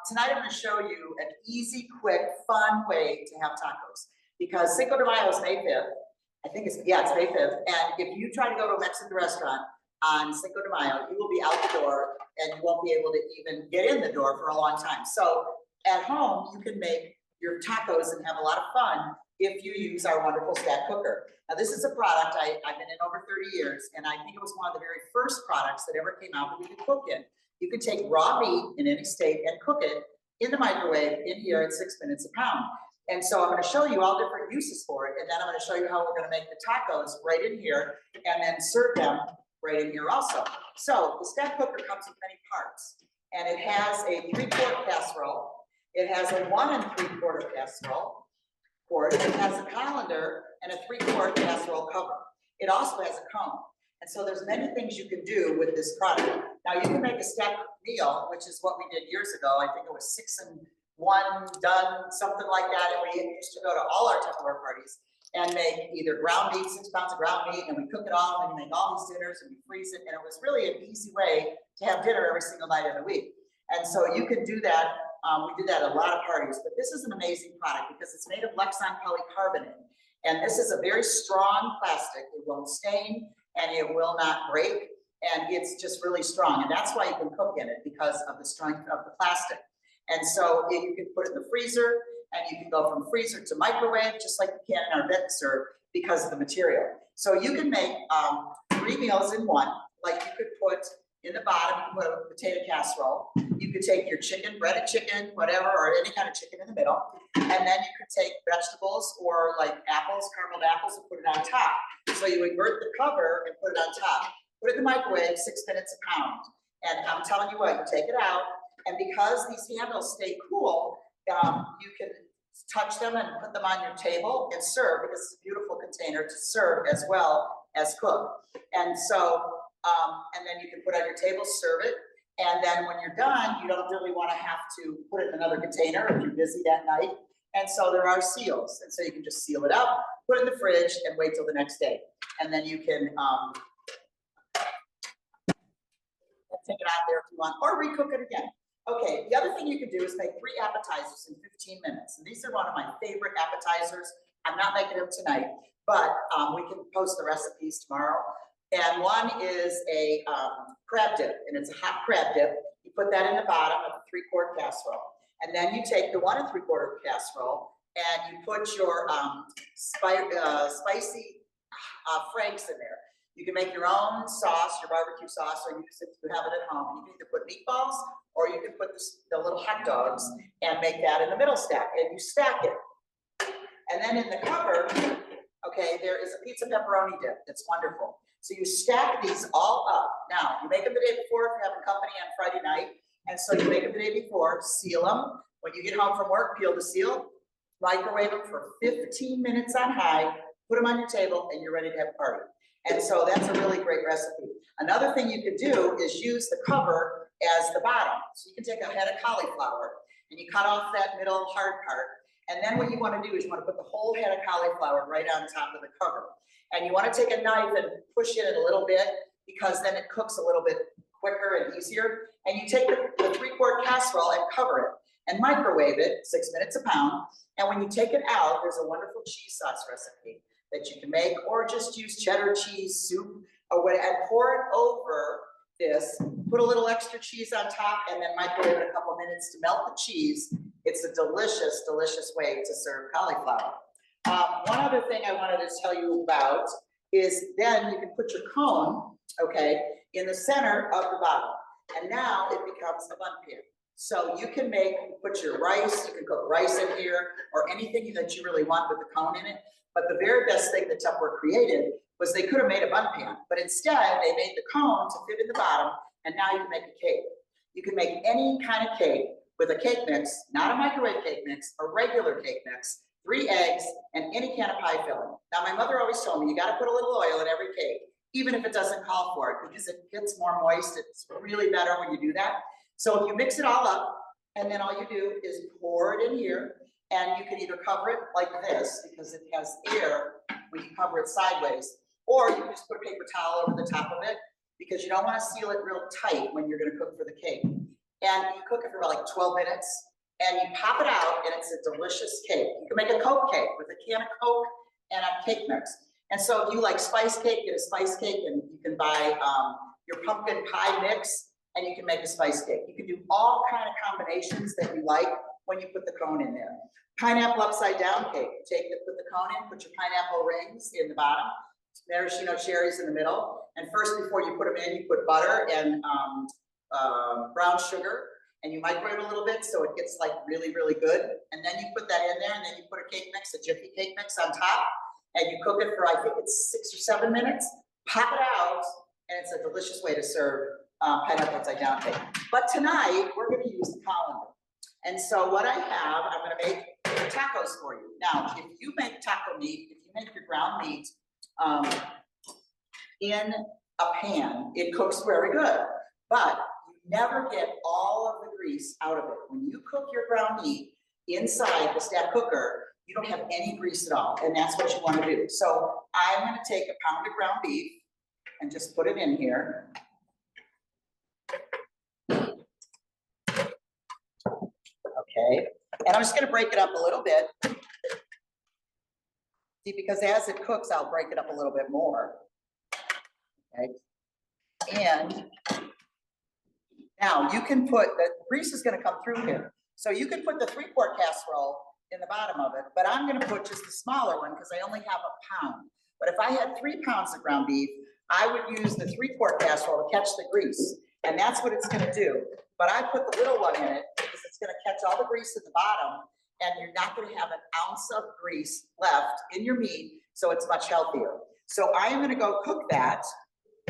Tonight I'm going to show you an easy, quick, fun way to have tacos. Because Cinco de Mayo is May 5th. It's May 5th. And if you try to go to a Mexican restaurant on Cinco de Mayo, you will be out the door and you won't be able to even get in the door for a long time. So at home, you can make your tacos and have a lot of fun if you use our wonderful stack cooker. Now, this is a product I've been in over 30 years, and I think it was one of the very first products that ever came out that we could cook in. You could take raw meat in any state and cook it in the microwave in here at 6 minutes a pound. And so I'm going to show you all different uses for it, and then I'm going to show you how we're going to make the tacos right in here and then serve them right in here also. So the stack cooker comes with many parts, and it has a 3-quart casserole. It has a 1 3/4 casserole quart. It has a colander and a 3-quart casserole cover. It also has a cone. And so there's many things you can do with this product. Now you can make a stack meal, which is what we did years ago. I think it was 6 in 1 done, something like that. And we used to go to all our Tupperware parties and make either ground meat, 6 pounds of ground meat, and we cook it all, and we make all these dinners, and we freeze it. And it was really an easy way to have dinner every single night of the week. And so you can do that. We did that at a lot of parties, but this is an amazing product because it's made of Laggan polycarbonate. And this is a very strong plastic. It won't stain and it will not break. And it's just really strong. And that's why you can cook in it, because of the strength of the plastic. And so you can put it in the freezer, and you can go from freezer to microwave, just like you can in our vet serve, because of the material. So you can make 3 meals in one. Like you could put in the bottom, you can put a potato casserole. You could take your chicken, breaded chicken, whatever, or any kind of chicken in the middle. And then you could take vegetables or like apples, carameled apples, and put it on top. So you invert the cover and put it on top. Put it in the microwave, 6 minutes a pound. And I'm telling you what, you take it out. And because these handles stay cool, you can touch them and put them on your table and serve, because it's a beautiful container to serve as well as cook. And so, and then you can put it on your table, serve it. And then when you're done, you don't really want to have to put it in another container if you're busy that night. And so there are seals. And so you can just seal it up, put it in the fridge, and wait till the next day. And then you can take it out there if you want, or recook it again. Okay, the other thing you can do is make 3 appetizers in 15 minutes. And these are one of my favorite appetizers. I'm not making them tonight, but we can post the recipes tomorrow. And one is a crab dip, and it's a hot crab dip. You put that in the bottom of a 3-quart casserole. And then you take the 1 3/4 casserole and you put your spicy franks in there. You can make your own sauce, your barbecue sauce, or use it if you have it at home. You can either put meatballs, or you can put the little hot dogs and make that in the middle stack, and you stack it. And then in the cover, okay, there is a pizza pepperoni dip that's wonderful. So you stack these all up. Now, you make them the day before if you're having company on Friday night. And so you make them the day before, seal them. When you get home from work, peel the seal, microwave them for 15 minutes on high, put them on your table, and you're ready to have a party. And so that's a really great recipe. Another thing you could do is use the cover as the bottom. So you can take a head of cauliflower and you cut off that middle hard part. And then what you want to do is you want to put the whole head of cauliflower right on top of the cover. And you want to take a knife and push it a little bit, because then it cooks a little bit quicker and easier. And you take the 3-quart casserole and cover it and microwave it, 6 minutes a pound. And when you take it out, there's a wonderful cheese sauce recipe that you can make, or just use cheddar cheese soup or whatever, and pour it over this, put a little extra cheese on top, and then microwave it a couple minutes to melt the cheese. It's a delicious, delicious way to serve cauliflower. One other thing I wanted to tell you about is then you can put your cone, okay, in the center of the bottom, and now it becomes a bun pan. So you can put your rice, you can cook rice in here, or anything that you really want with the cone in it. But the very best thing that Tupperware created was they could have made a bun pan, but instead they made the cone to fit in the bottom, and now you can make a cake. You can make any kind of cake with a cake mix, not a microwave cake mix, a regular cake mix, 3 eggs, and any kind of pie filling. Now, my mother always told me you got to put a little oil in every cake, even if it doesn't call for it, because it gets more moist. It's really better when you do that. So if you mix it all up, and then all you do is pour it in here, and you can either cover it like this, because it has air when you cover it sideways, or you can just put a paper towel over the top of it, because you don't want to seal it real tight when you're going to cook for the cake. and you cook it for about like 12 minutes, and you pop it out, and it's a delicious cake. You can make a Coke cake with a can of Coke and a cake mix. And so if you like spice cake, get a spice cake, and you can buy your pumpkin pie mix, and you can make a spice cake. You can do all kind of combinations that you like when you put the cone in there. Pineapple upside down cake. Put the cone in, put your pineapple rings in the bottom, maraschino cherries in the middle. And first, before you put them in, you put butter and brown sugar, and you microwave a little bit so it gets like really, really good. And then you put that in there, and then you put a cake mix, a Jiffy cake mix on top, and you cook it for, I think it's 6 or 7 minutes. Pop it out, and it's a delicious way to serve pineapple upside down cake. But tonight, we're going to use the colander. And so what I have, I'm going to make tacos for you. Now, if you make taco meat, if you make your ground meat in a pan, it cooks very good. But you never get all of the grease out of it. When you cook your ground meat inside the stack cooker, you don't have any grease at all. And that's what you want to do. So I'm going to take a pound of ground beef and just put it in here. Okay, and I'm just going to break it up a little bit. See, because as it cooks, I'll break it up a little bit more. Okay, and now you can put, the grease is going to come through here. So you can put the 3-quart casserole in the bottom of it, but I'm going to put just the smaller one because I only have a pound. But if I had 3 pounds of ground beef, I would use the 3-quart casserole to catch the grease. And that's what it's going to do. But I put the little one in it because it's going to catch all the grease at the bottom, and you're not going to have an ounce of grease left in your meat, so it's much healthier. So I am going to go cook that,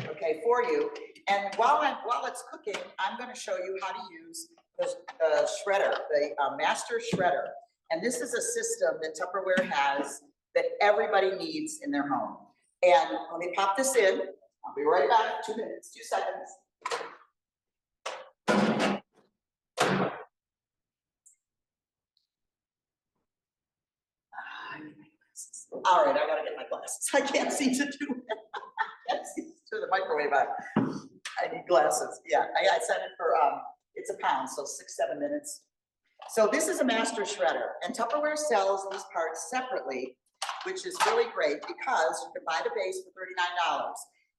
okay, for you. And while it's cooking, I'm going to show you how to use the shredder, the master shredder. And this is a system that Tupperware has that everybody needs in their home. And let me pop this in. I'll be right back. 2 minutes, 2 seconds. All right, I gotta get my glasses. I can't seem to do it. I can't see to the microwave. I need glasses. Yeah, I set it for it's a pound, so 6-7 minutes. So this is a master shredder, and Tupperware sells these parts separately, which is really great because you can buy the base for $39.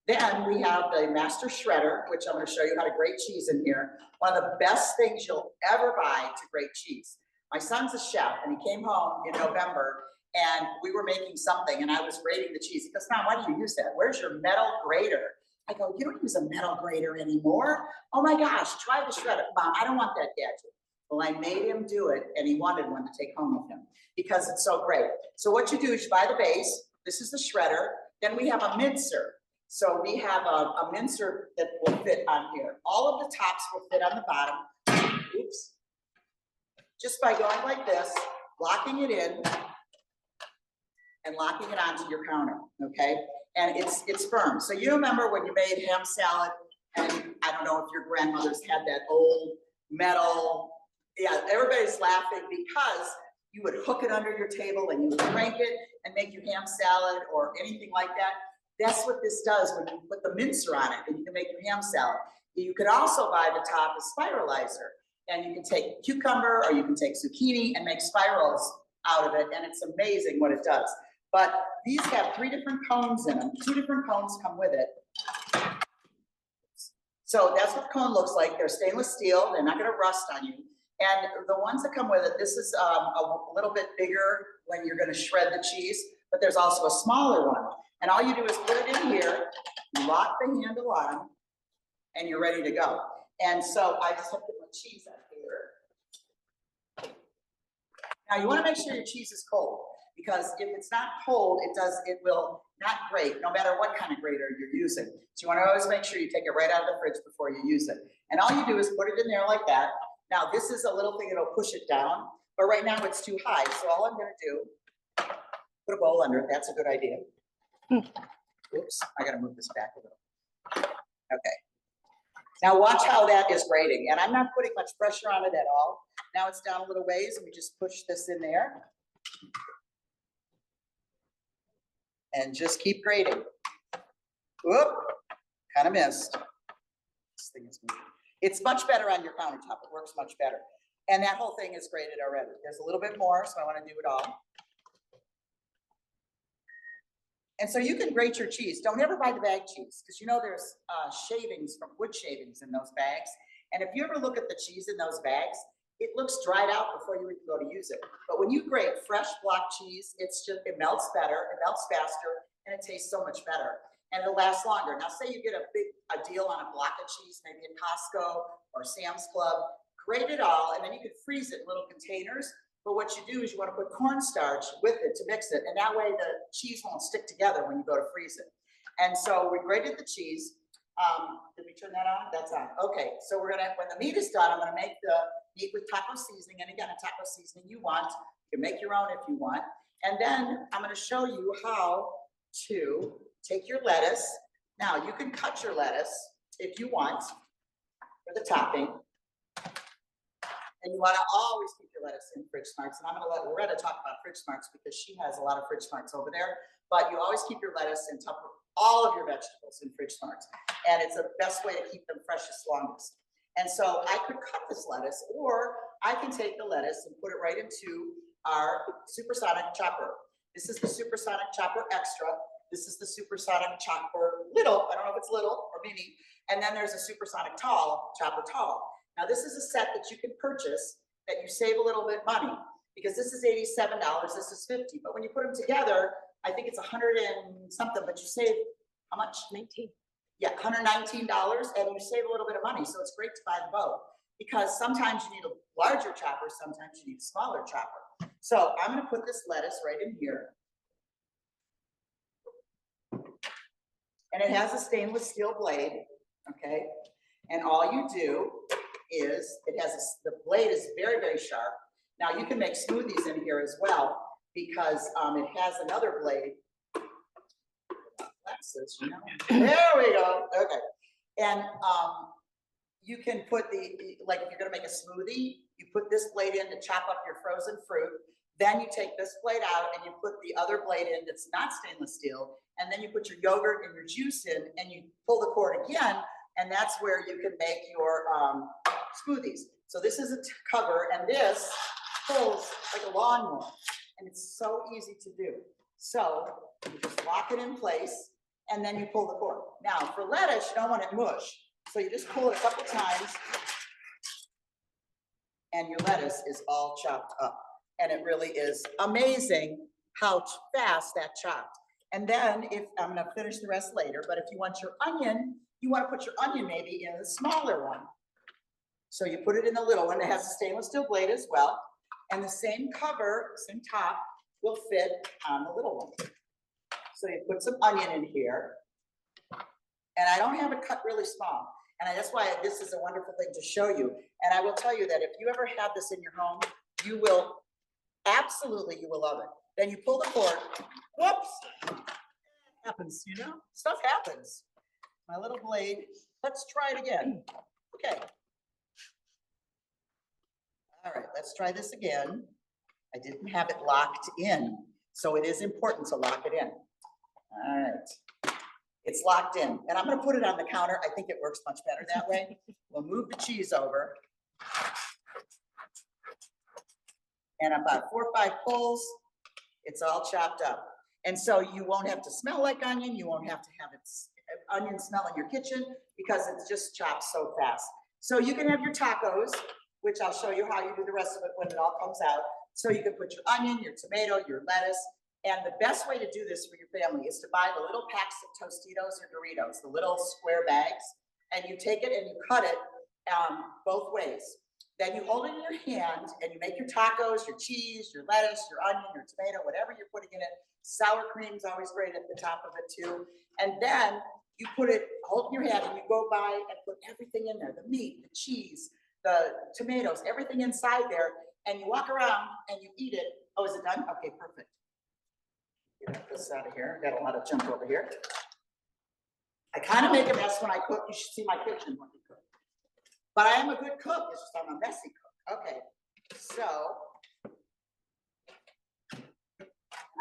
Then we have the master shredder, which I'm going to show you how to grate cheese in here. One of the best things you'll ever buy to grate cheese. My son's a chef, and he came home in November, and we were making something, and I was grating the cheese. He goes, "Mom, why do you use that? Where's your metal grater?" I go, "You don't use a metal grater anymore." "Oh my gosh, try the shredder." "Mom, I don't want that gadget." Well, I made him do it, and he wanted one to take home with him because it's so great. So what you do is you buy the base. This is the shredder. Then we have a mincer. So we have a mincer that will fit on here. All of the tops will fit on the bottom. Oops. Just by going like this, locking it in, and locking it onto your counter, okay? And it's firm. So you remember when you made ham salad, and I don't know if your grandmothers had that old metal, yeah, everybody's laughing because you would hook it under your table and you would crank it and make your ham salad or anything like that. That's what this does when you put the mincer on it, and you can make your ham salad. You could also buy the top a spiralizer, and you can take cucumber or you can take zucchini and make spirals out of it, and it's amazing what it does. But these have 3 different cones in them. 2 different cones come with it. So that's what the cone looks like. They're stainless steel. They're not going to rust on you. And the ones that come with it, this is a little bit bigger when you're going to shred the cheese, but there's also a smaller one. And all you do is put it in here, lock the handle on, and you're ready to go. And so I just have to put my cheese up here. Now you want to make sure your cheese is cold, because if it's not cold, it will not grate, no matter what kind of grater you're using. So you want to always make sure you take it right out of the fridge before you use it. And all you do is put it in there like that. Now this is a little thing that'll push it down, but right now it's too high. So all I'm going to do, put a bowl under it. That's a good idea. Oops, I got to move this back a little. Okay. Now watch how that is grating, and I'm not putting much pressure on it at all. Now it's down a little ways, and we just push this in there. And just keep grating. Whoop, kind of missed. This thing is moving. It's much better on your countertop. It works much better. And that whole thing is grated already. There's a little bit more, so I want to do it all. And so you can grate your cheese. Don't ever buy the bag cheese, because you know there's shavings from wood shavings in those bags. And if you ever look at the cheese in those bags, it looks dried out before you even go to use it. But when you grate fresh block cheese, it melts better, it melts faster, and it tastes so much better. And it'll last longer. Now, say you get a deal on a block of cheese, maybe at Costco or Sam's Club, grate it all, and then you can freeze it in little containers. But what you do is you want to put cornstarch with it to mix it, and that way the cheese won't stick together when you go to freeze it. And so we grated the cheese. Did we turn that on? That's on. Okay, so we're gonna, when the meat is done, I'm gonna make the meat with taco seasoning, and again, a taco seasoning you want. You can make your own if you want. And then I'm gonna show you how to take your lettuce. Now, you can cut your lettuce if you want for the topping. And you want to always keep your lettuce in Fridge Smarts. And I'm going to let Loretta talk about Fridge Smarts because she has a lot of Fridge Smarts over there. But you always keep your lettuce and all of your vegetables in Fridge Smarts. And it's the best way to keep them freshest longest. And so I could cut this lettuce, or I can take the lettuce and put it right into our supersonic chopper. This is the supersonic chopper extra. This is the supersonic chopper little. I don't know if it's little or mini. And then there's a supersonic tall, chopper tall. Now, this is a set that you can purchase that you save a little bit money, because this is $87, this is $50. But when you put them together, I think it's 100 and something, but you save how much? 19. Yeah, $119, and you save a little bit of money. So it's great to buy the both, because sometimes you need a larger chopper, sometimes you need a smaller chopper. So I'm going to put this lettuce right in here. And it has a stainless steel blade, okay? And all you do is, the blade is very, very sharp. Now you can make smoothies in here as well, because it has another blade. Glasses, you know? There we go, okay. And you can put like if you're gonna make a smoothie, you put this blade in to chop up your frozen fruit. Then you take this blade out and you put the other blade in that's not stainless steel. And then you put your yogurt and your juice in and you pull the cord again. And that's where you can make your smoothies. So this is a cover, and this pulls like a lawnmower, and it's so easy to do. So you just lock it in place, and then you pull the cord. Now, for lettuce, you don't want it mush, so you just pull it a couple times, and your lettuce is all chopped up. And it really is amazing how fast that chopped. And then, if I'm gonna finish the rest later, but if you want your onion, you want to put your onion maybe in the smaller one. So you put it in the little one that has a stainless steel blade as well. And the same cover, same top, will fit on the little one. So you put some onion in here. And I don't have it cut really small. And that's why this is a wonderful thing to show you. And I will tell you that if you ever have this in your home, you will, absolutely, you will love it. Then you pull the cord. Whoops. It happens, you know? Stuff happens. My little blade. Let's try it again. Okay. All right, let's try this again. I didn't have it locked in, so it is important to lock it in. All right. It's locked in, and I'm going to put it on the counter. I think it works much better that way. We'll move the cheese over. And about 4 or 5 pulls, it's all chopped up. And so you won't have to smell like onion. You won't have to have onion smell in your kitchen, because it's just chopped so fast. So you can have your tacos, which I'll show you how you do the rest of it when it all comes out. So you can put your onion, your tomato, your lettuce. And the best way to do this for your family is to buy the little packs of Tostitos or Doritos, the little square bags, and you take it and you cut it both ways. Then you hold it in your hand and you make your tacos, your cheese, your lettuce, your onion, your tomato, whatever you're putting in it. Sour cream is always great at the top of it too. And then you put it, hold in your hand, and you go by and put everything in there, the meat, the cheese, the tomatoes, everything inside there, and you walk around and you eat it. Oh, is it done? Okay, perfect. Get this out of here. Got a lot of junk over here. I kind of make a mess when I cook. You should see my kitchen when you cook. But I am a good cook. It's just I'm a messy cook. Okay, so I'm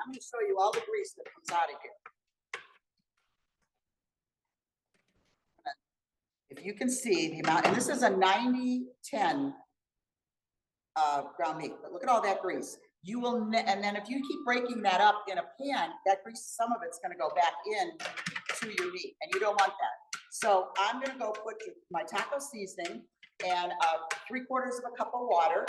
going to show you all the grease that comes out of here. if you can see the amount, and this is a 90-10 ground meat, but look at all that grease. You will, and then if you keep breaking that up in a pan, that grease, some of it's gonna go back in to your meat, and you don't want that. So I'm gonna go put my taco seasoning and 3/4 of a cup of water,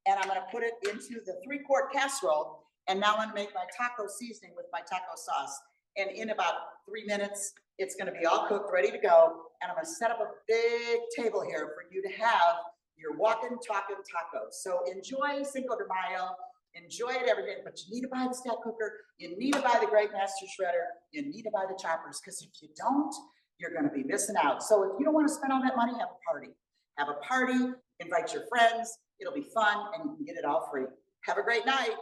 and I'm gonna put it into the 3-quart casserole, and now I'm gonna make my taco seasoning with my taco sauce. And in about 3 minutes, it's gonna be all cooked, ready to go, and I'm gonna set up a big table here for you to have your walking, talking tacos. So enjoy Cinco de Mayo. Enjoy it every day, but you need to buy the stack cooker. You need to buy the Great Master Shredder. You need to buy the choppers, because if you don't, you're going to be missing out. So if you don't want to spend all that money, have a party. Have a party, invite your friends. It'll be fun, and you can get it all free. Have a great night.